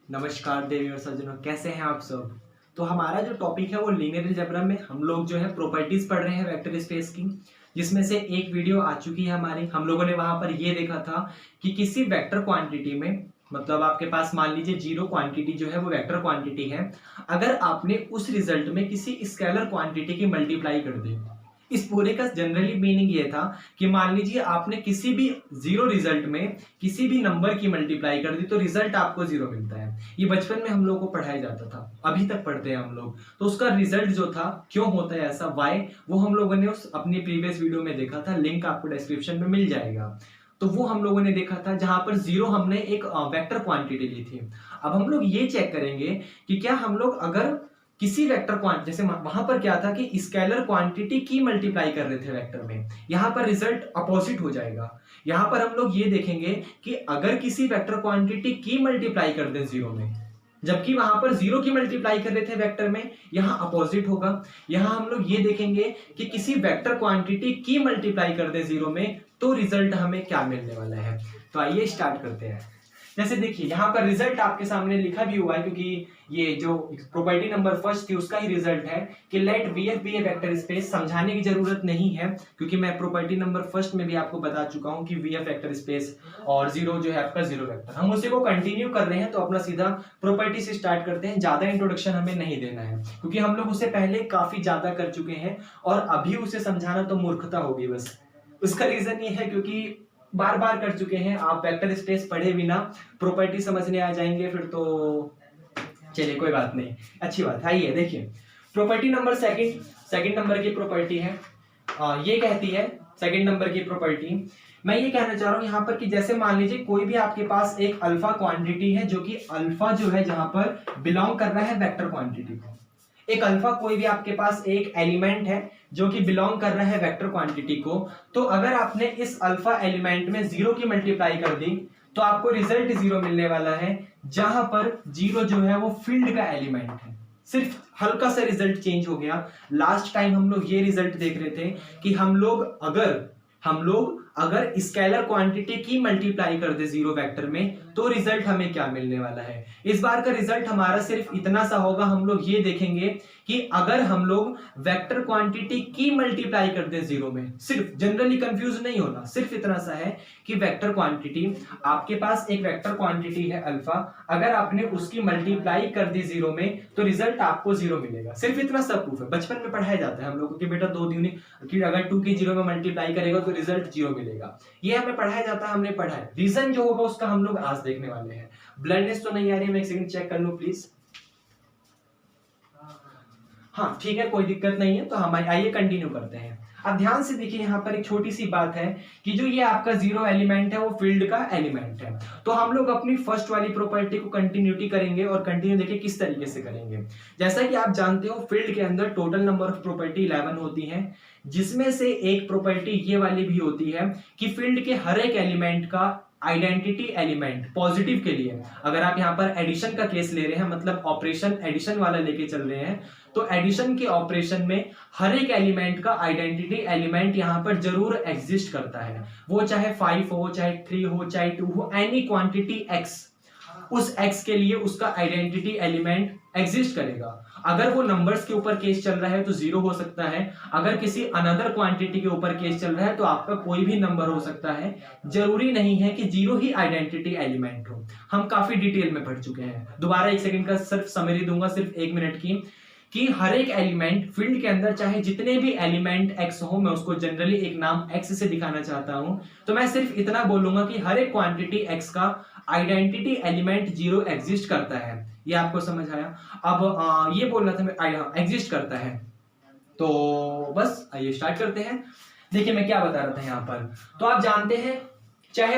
नमस्कार देवी और सज्जनों, कैसे हैं आप सब। तो हमारा जो टॉपिक है वो लीनियर अलजेब्रा में हम लोग जो है प्रॉपर्टीज पढ़ रहे हैं वेक्टर स्पेस की, जिसमें से एक वीडियो आ चुकी है हमारी। हम लोगों ने वहां पर ये देखा था कि किसी वेक्टर क्वांटिटी में, मतलब आपके पास मान लीजिए जीरो क्वांटिटी जो है वो वेक्टर क्वांटिटी है, अगर आपने उस रिजल्ट में किसी स्केलर क्वांटिटी की मल्टीप्लाई कर दी। इस पूरे का जनरली मीनिंग ये था कि मान लीजिए आपने किसी भी जीरो रिजल्ट में किसी भी नंबर की मल्टीप्लाई कर दी तो रिजल्ट आपको जीरो मिलता है। ये बचपन में हम लोग को पढ़ाया जाता था, अभी तक पढ़ते हैं हम लोग। तो उसका रिजल्ट जो था, क्यों होता है ऐसा, वाई, वो हम लोगों ने उस अपनी प्रीवियस वीडियो में देखा था। लिंक आपको डिस्क्रिप्शन में मिल जाएगा। तो वो हम लोगों ने देखा था जहां पर जीरो हमने एक वेक्टर क्वांटिटी ली थी। अब हम लोग ये चेक करेंगे कि क्या हम लोग अगर किसी वेक्टर क्वांटिटी, जैसे वहां पर क्या था कि स्केलर क्वांटिटी की मल्टीप्लाई कर रहे थे वेक्टर में, यहां पर रिजल्ट अपोजिट हो जाएगा। यहां पर हम लोग ये देखेंगे कि अगर किसी वेक्टर क्वांटिटी की मल्टीप्लाई कर दे जीरो में, जबकि वहां पर जीरो की मल्टीप्लाई कर रहे थे वेक्टर में, यहां अपोजिट होगा। यहां हम लोग ये देखेंगे कि किसी वेक्टर क्वांटिटी की मल्टीप्लाई कर दे जीरो में, तो रिजल्ट हमें क्या मिलने वाला है। तो आइए स्टार्ट करते हैं। जैसे देखिए यहाँ पर रिजल्ट आपके सामने लिखा भी हुआ है, क्योंकि ये जो प्रॉपर्टी नंबर फर्स्ट थी उसका ही रिजल्ट है कि लेट वीएफ बी ए वेक्टर स्पेस। समझाने की जरूरत नहीं है क्योंकि मैं प्रॉपर्टी नंबर फर्स्ट में भी आपको बता चुका हूं कि वीएफ वेक्टर स्पेस और जीरो जो है आपका जीरो वेक्टर। हम उसी को कंटिन्यू कर रहे हैं, तो अपना सीधा प्रॉपर्टी से स्टार्ट करते हैं। ज्यादा इंट्रोडक्शन हमें नहीं देना है क्योंकि हम लोग उससे पहले काफी ज्यादा कर चुके हैं और अभी उसे समझाना तो मूर्खता होगी बस। उसका रीजन ये है क्योंकि बार बार कर चुके हैं। आप वेक्टर स्पेस पढ़े बिना प्रॉपर्टी समझने आ जाएंगे फिर तो चलिए कोई बात नहीं, अच्छी बात है। आइए देखिए, प्रॉपर्टी नंबर सेकंड नंबर की प्रॉपर्टी है। ये कहती है सेकंड नंबर की प्रॉपर्टी, मैं ये कहना चाह रहा हूं यहां पर कि जैसे मान लीजिए कोई भी आपके पास एक अल्फा क्वांटिटी है, जो कि अल्फा जो है जहां पर बिलोंग कर रहा है वेक्टर क्वांटिटी को। एक अल्फा कोई भी आपके पास एक एलिमेंट है जो कि बिलोंग कर रहा है वेक्टर क्वांटिटी को। तो अगर आपने इस अल्फा एलिमेंट में जीरो की मल्टीप्लाई कर दी तो आपको रिजल्ट जीरो मिलने वाला है, जहां पर जीरो जो है वो फील्ड का एलिमेंट है। सिर्फ हल्का सा रिजल्ट चेंज हो गया। लास्ट टाइम हम लोग ये रिजल्ट देख रहे थे कि हम लोग अगर स्केलर क्वांटिटी की मल्टीप्लाई कर दे जीरो वेक्टर में तो रिजल्ट हमें क्या मिलने वाला है। इस बार का रिजल्ट हमारा सिर्फ इतना सा होगा, हम लोग ये देखेंगे कि अगर हम लोग वेक्टर क्वांटिटी की मल्टीप्लाई कर दे जीरो में, सिर्फ जनरली कंफ्यूज नहीं होना, सिर्फ इतना सा है कि वेक्टर क्वांटिटी, आपके पास एक वेक्टर क्वांटिटी है अल्फा, अगर आपने उसकी मल्टीप्लाई कर दी जीरो में तो रिजल्ट आपको जीरो मिलेगा। सिर्फ इतना सा प्रूफ है। बचपन में पढ़ाया जाता है हम लोगों की बेटा दो दूनी कि अगर 2 की जीरो में मल्टीप्लाई करेगा तो रिजल्ट जीरो मिलेगा। ये हमें पढ़ाया जाता है, हमने पढ़ा है। रीजन जो होगा उसका हम लोग आज देखने वाले हैं। ब्लडनेस तो नहीं आ रही है, मैं एक सेकंड चेक कर लूं प्लीज। हाँ ठीक है, कोई दिक्कत नहीं है। तो हम आइए कंटिन्यू करते हैं। अब ध्यान से देखिए, यहाँ पर एक छोटी सी बात है कि जो ये आपका जीरो एलिमेंट है वो फील्ड का एलिमेंट है। तो हम लोग अपनी फर्स्ट वाली प्रॉपर्टी को कंटिन्यूटी करेंगे और कंटिन्यू देखिए किस तरीके से करेंगे। जैसा कि आप जानते हो फील्ड के अंदर टोटल नंबर ऑफ प्रॉपर्टी 11 होती है, जिसमें से एक प्रॉपर्टी ये वाली भी होती है कि फील्ड के हर एक एलिमेंट का आइडेंटिटी एलिमेंट पॉजिटिव के लिए, अगर आप यहाँ पर एडिशन का केस ले रहे हैं, मतलब ऑपरेशन एडिशन वाला लेके चल रहे हैं, तो एडिशन के ऑपरेशन में हर एक एलिमेंट का आइडेंटिटी एलिमेंट यहां पर जरूर एग्जिस्ट करता है। वो चाहे 5 हो, चाहे 3 हो, चाहे 2 हो, एनी क्वांटिटी x, उस x के लिए उसका आइडेंटिटी एलिमेंट एग्जिस्ट करेगा। अगर वो नंबर्स के ऊपर केस चल रहा है तो जीरो हो सकता है, अगर किसी अनदर क्वांटिटी के ऊपर केस चल रहा है तो आपका कोई भी नंबर हो सकता है। जरूरी नहीं है कि जीरो ही आइडेंटिटी एलिमेंट हो। हम काफी डिटेल में पढ़ चुके हैं। दोबारा एक सेकंड का सिर्फ समरी दूंगा, सिर्फ 1 मिनट की, कि हर एक एलिमेंट फील्ड के अंदर चाहे जितने भी एलिमेंट x हो, मैं उसको जनरली एक नाम x से दिखाना चाहता हूं, तो मैं सिर्फ इतना बोलूंगा कि हर एक क्वांटिटी x का आइडेंटिटी एलिमेंट जीरो एग्जिस्ट करता है। ये आपको समझ आया। अब ये बोल रहा था मैं, एग्जिस्ट करता है। तो बस आइए स्टार्ट करते हैं। देखिए मैं क्या बता रहा था यहाँ पर। तो आप जानते हैं चाहे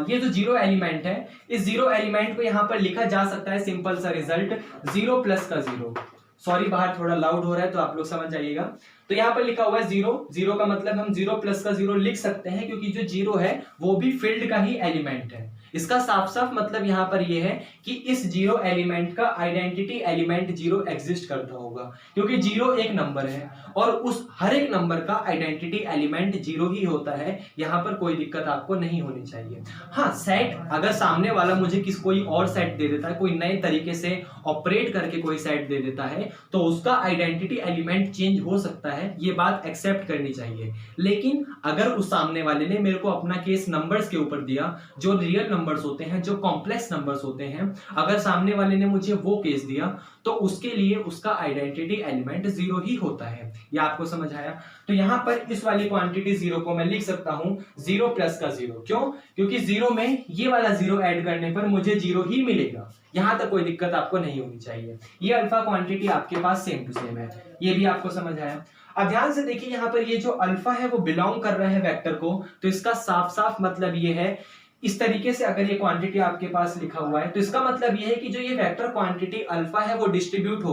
ये जो जीरो एलिमेंट है, इस जीरो एलिमेंट को यहाँ पर लिखा जा सकता है सिंपल सा रिजल्ट, 0 प्लस का 0। सॉरी बाहर थोड़ा लाउड हो रहा है तो आप लोग समझ जाइएगा। तो यहाँ पर लिखा हुआ है 0 का मतलब हम 0 प्लस का 0 लिख सकते हैं, क्योंकि जो 0 है वो भी फील्ड का ही एलिमेंट है। इसका साफ साफ मतलब यहाँ पर यह है कि इस जीरो एलिमेंट का आइडेंटिटी एलिमेंट जीरो एग्जिस्ट करता होगा, क्योंकि जीरो एक नंबर है और उस हर एक नंबर का आइडेंटिटी एलिमेंट जीरो ही होता है। यहाँ पर कोई दिक्कत आपको नहीं होनी चाहिए। हाँ, सेट अगर सामने वाला मुझे कोई और सेट दे देता है, कोई नए तरीके से ऑपरेट करके कोई सेट दे देता है, तो उसका आइडेंटिटी एलिमेंट चेंज हो सकता है, ये बात एक्सेप्ट करनी चाहिए। लेकिन अगर उस सामने वाले ने मेरे को अपना केस नंबर्स के ऊपर दिया, जो रियल नंबर्स होते हैं, जो कॉम्प्लेक्स नंबर्स होते हैं, अगर सामने वाले ने मुझे वो केस दिया तो उसके लिए उसका आइडेंटिटी एलिमेंट जीरो ही होता है। ये आपको समझ आया? तो यहां पर इस वाली क्वांटिटी जीरो को मैं लिख सकता हूं जीरो प्लस का जीरो। क्यों? क्योंकि जीरो में ये वाला जीरो ऐड करने पर मुझे जीरो ही मिलेगा। यहां तक कोई दिक्कत आपको नहीं होनी चाहिए। ये अल्फा क्वांटिटी आपके पास सेम टू सेम है। ये भी आपको समझ आया? अब ध्यान से देखिए, यहाँ पर ये जो अल्फा है वो बिलोंग कर रहा है वेक्टर को, तो इसका साफ साफ मतलब ये है, इस तरीके से अगर ये क्वांटिटी आपके पास लिखा हुआ है तो इसका मतलब ये है कि जो ये वेक्टर क्वांटिटी अल्फा है वो डिस्ट्रीब्यूट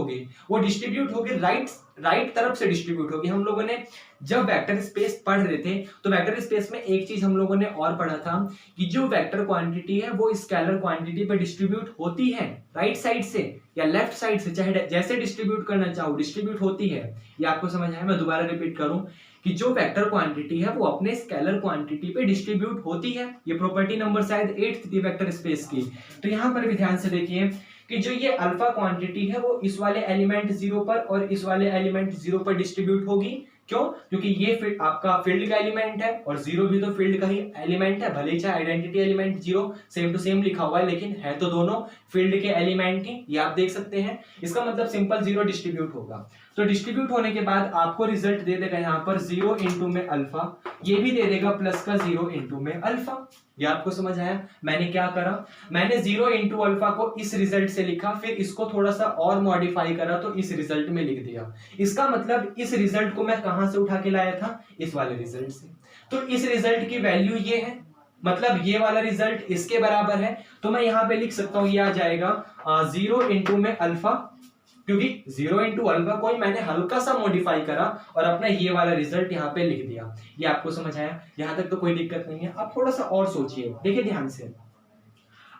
होगी राइट तरफ से डिस्ट्रीब्यूट होगी। हम लोगों ने जब वेक्टर स्पेस पढ़ रहे थे तो वेक्टर स्पेस में एक चीज हम लोगों ने और पढ़ा था कि जो वेक्टर क्वांटिटी है वो स्केलर क्वांटिटी पे डिस्ट्रीब्यूट होती है राइट साइड से या लेफ्ट साइड से, चाहे जैसे डिस्ट्रीब्यूट करना चाहो डिस्ट्रीब्यूट होती है। ये आपको समझ आया? मैं दोबारा रिपीट करूं कि जो वेक्टर क्वांटिटी है वो अपने स्केलर क्वांटिटी पे डिस्ट्रीब्यूट होती है। ये प्रॉपर्टी नंबर शायद 8th थी वेक्टर स्पेस की। तो यहां पर भी ध्यान से देखिए कि जो ये अल्फा क्वांटिटी है वो इस वाले एलिमेंट जीरो पर और इस वाले एलिमेंट जीरो पर डिस्ट्रीब्यूट होगी। क्यों? क्योंकि ये आपका फील्ड का एलिमेंट है और जीरो भी तो फील्ड का ही एलिमेंट है, भले ही चाहे identity element zero same to same लिखा हुआ है, लेकिन है तो दोनों फील्ड के एलिमेंट ही। ये आप देख सकते हैं। इसका मतलब सिंपल जीरो डिस्ट्रीब्यूट होगा। तो डिस्ट्रीब्यूट होने के बाद आपको रिजल्ट दे देगा यहाँ पर जीरो इंटू में अल्फा, ये भी दे देगा प्लस का जीरो इंटू में अल्फा। ये आपको समझ आया? मैंने क्या करा, मैंने जीरो इंटू अल्फा को इस रिजल्ट से लिखा, फिर इसको थोड़ा सा और मॉडिफाई करा तो इस रिजल्ट में लिख दिया। इसका मतलब इस रिजल्ट को मैं कहां से उठा के लाया था? इस वाले रिजल्ट से। तो इस रिजल्ट की वैल्यू ये है, मतलब ये वाला रिजल्ट इसके बराबर है। तो मैं यहां पे लिख सकता हूं, ये आ जाएगा जीरो इंटू में अल्फा, क्योंकि जीरो इंटू अल्फा को मैंने हल्का सा मॉडिफाई करा और अपना ये वाला रिजल्ट यहाँ पे लिख दिया। ये आपको समझ आया? यहां तक तो कोई दिक्कत नहीं है। अब थोड़ा सा और सोचिए, देखिए ध्यान से।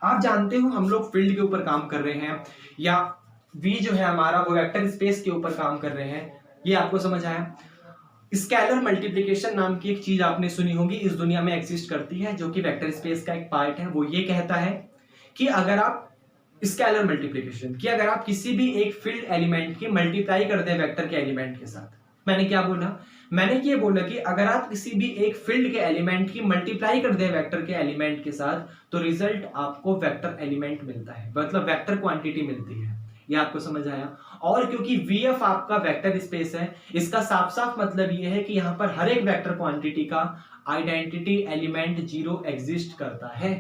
आप जानते हो हम लोग फील्ड के ऊपर काम कर रहे हैं या वी जो है हमारा वो वेक्टर स्पेस के ऊपर काम कर रहे हैं। ये आपको समझ आया? स्केलर मल्टीप्लिकेशन नाम की एक चीज आपने सुनी होगी, इस दुनिया में एग्जिस्ट करती है, जो कि वेक्टर स्पेस का एक पार्ट है। वो ये कहता है कि अगर आप स्केलर मल्टीप्लिकेशन कि अगर आप किसी भी एक फील्ड एलिमेंट की मल्टीप्लाई कर दें वेक्टर के एलिमेंट के साथ। मैंने क्या बोला? मैंने ये बोला कि अगर आप किसी भी एक फील्ड के एलिमेंट की मल्टीप्लाई कर दें वेक्टर के एलिमेंट के साथ तो रिजल्ट आपको वेक्टर एलिमेंट मिलता है, मतलब वेक्टर क्वांटिटी मिलती है। ये आपको समझ आया? और क्योंकि VF आपका वेक्टर स्पेस है, इसका साफ साफ मतलब ये है कि यहाँ पर हर एक वेक्टर क्वांटिटी का आइडेंटिटी एलिमेंट जीरो एग्जिस्ट करता है।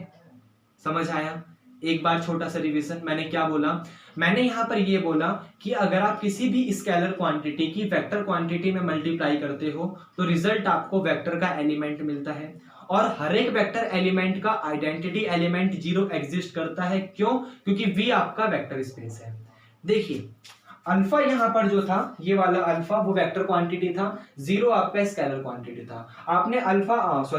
समझ आया? एक बार छोटा सा रिवीजन, मैंने क्या बोला? मैंने यहां पर ये बोला कि अगर आप किसी भी स्केलर क्वांटिटी की वेक्टर क्वांटिटी में मल्टीप्लाई करते हो तो रिजल्ट आपको वेक्टर का एलिमेंट मिलता है और हर एक वेक्टर एलिमेंट का आइडेंटिटी एलिमेंट जीरो एग्जिस्ट करता है। क्यों? क्योंकि V आपका वेक्टर स्पेस है। देखिए अल्फा यहां पर जो था, ये वाला अल्फा वो वेक्टर क्वांटिटी था, जीरो आपका स्केलर क्वांटिटी था। आपने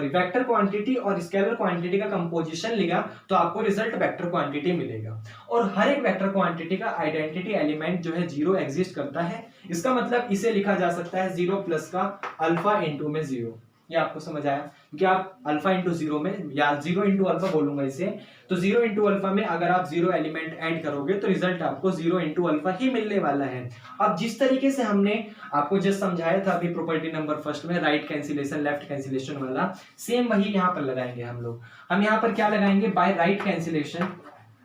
वेक्टर क्वांटिटी और स्केलर क्वांटिटी का कंपोजिशन लिया तो आपको रिजल्ट वेक्टर क्वांटिटी मिलेगा और हर एक वेक्टर क्वांटिटी का आइडेंटिटी एलिमेंट जो है जीरो एग्जिस्ट करता है। इसका मतलब इसे लिखा जा सकता है जीरो प्लस का अल्फा इंटू में जीरो। ये आपको समझ आया? क्योंकि आप अल्फा इंटू जीरो में या जीरो इंटू अल्फा बोलूंगा इसे, तो जीरो इंटू अल्फा में अगर आप जीरो एलिमेंट ऐड करोगे तो रिजल्ट आपको जीरो इंटू अल्फा ही मिलने वाला है। अब जिस तरीके से हमने आपको जस्ट समझाया था अभी प्रॉपर्टी नंबर फर्स्ट में, राइट कैंसिलेशन लेफ्ट कैंसिलेशन वाला, सेम वही यहाँ पर लगाएंगे हम लोग। हम यहाँ पर क्या लगाएंगे? By right cancellation.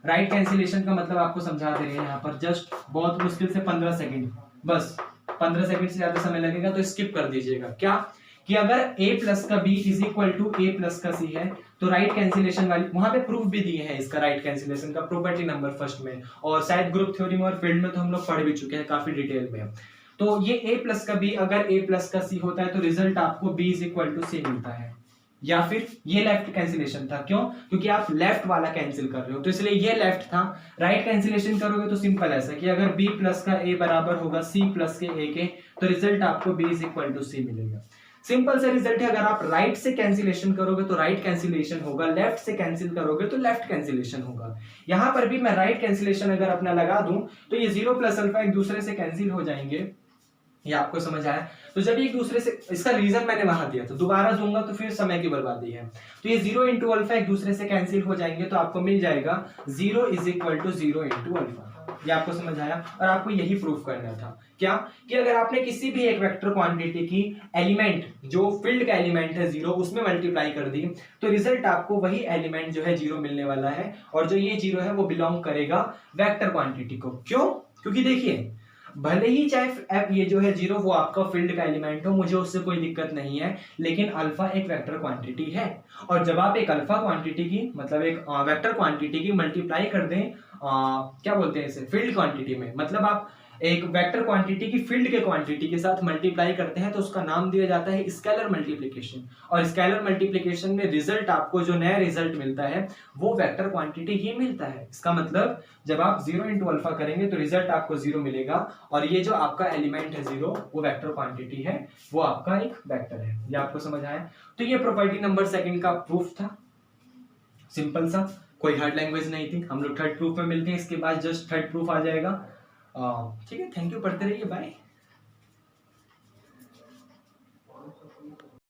Right cancellation का मतलब आपको समझा दे रहे हैं यहाँ पर, जस्ट बहुत मुश्किल से 15 सेकेंड, बस 15 सेकेंड से ज्यादा समय लगेगा तो स्किप कर दीजिएगा। क्या कि अगर a प्लस का b is equal to a plus का c है तो राइट कैंसिलेशन वाली वहां पे प्रूफ भी दिए हैं इसका, राइट कैंसिलेशन का प्रॉपर्टी नंबर फर्स्ट में, और शायद ग्रुप थ्योरी में और फील्ड में तो हम लोग पढ़ भी चुके हैं काफी डिटेल में। तो ये a प्लस का b अगर a प्लस का c होता है तो रिजल्ट आपको b is equal to c मिलता है। या फिर ये लेफ्ट कैंसिलेशन था, क्यों? क्योंकि आप लेफ्ट वाला कैंसिल कर रहे हो तो इसलिए ये लेफ्ट था। राइट कैंसिलेशन करोगे तो सिंपल ऐसा कि अगर b प्लस का a बराबर होगा c प्लस के a के तो रिजल्ट आपको b is equal to c मिलेगा। सिंपल सा रिजल्ट है, अगर आप राइट से कैंसिलेशन करोगे तो राइट कैंसिलेशन होगा, लेफ्ट से कैंसिल करोगे तो लेफ्ट कैंसिलेशन होगा। यहां पर भी मैं राइट कैंसिलेशन अगर अपना लगा दूं तो ये 0 प्लस अल्फा एक दूसरे से कैंसिल हो जाएंगे। ये आपको समझ आया? तो जब एक दूसरे से, इसका रीजन मैंने वहां दिया था, दोबारा दूंगा तो फिर समय की बर्बादी है। तो ये 0 इंटू अल्फा एक दूसरे से कैंसिल हो जाएंगे, तो आपको मिल जाएगा 0 is equal to 0 into alpha. ये आपको समझ आया? और आपको यही प्रूफ करना था क्या, कि अगर आपने किसी भी एक वेक्टर क्वांटिटी की एलिमेंट, जो फील्ड का एलिमेंट है 0, उसमें मल्टीप्लाई कर दी तो रिजल्ट आपको वही एलिमेंट जो है 0 मिलने वाला है। और जो ये 0 है वो बिलोंग करेगा वेक्टर क्वांटिटी को। क्यों? क्योंकि देखिए, भले ही चाहे एफ ये जो है 0 वो आपका फील्ड का एलिमेंट हो, मुझे उससे कोई दिक्कत नहीं है, लेकिन अल्फा एक वेक्टर क्वांटिटी है। और जब आप एक अल्फा क्वांटिटी की, मतलब एक वेक्टर क्वांटिटी की मल्टीप्लाई कर दें क्या बोलते हैं इसे, फील्ड क्वांटिटी में, मतलब आप एक वेक्टर क्वांटिटी की फील्ड के क्वांटिटी के साथ मल्टीप्लाई करते हैं तो उसका नाम दिया जाता है स्केलर मल्टीप्लिकेशन। और स्केलर मल्टीप्लिकेशन में रिजल्ट, आपको जो नया रिजल्ट मिलता है वो वेक्टर क्वांटिटी ही मिलता है। इसका मतलब जब आप 0 इंटू अल्फा करेंगे तो रिजल्ट आपको 0 मिलेगा, और ये जो आपका एलिमेंट है 0 वो वेक्टर क्वांटिटी है, वो आपका एक वेक्टर है। ये आपको समझ आया? तो ये प्रॉपर्टी नंबर सेकंड का प्रूफ था, सिंपल सा, कोई हार्ड लैंग्वेज नहीं थी। हम लोग थर्ड प्रूफ में मिलते हैं, इसके बाद जस्ट थर्ड प्रूफ आ जाएगा। ठीक है, थैंक यू, पढ़ते रहिए, बाय।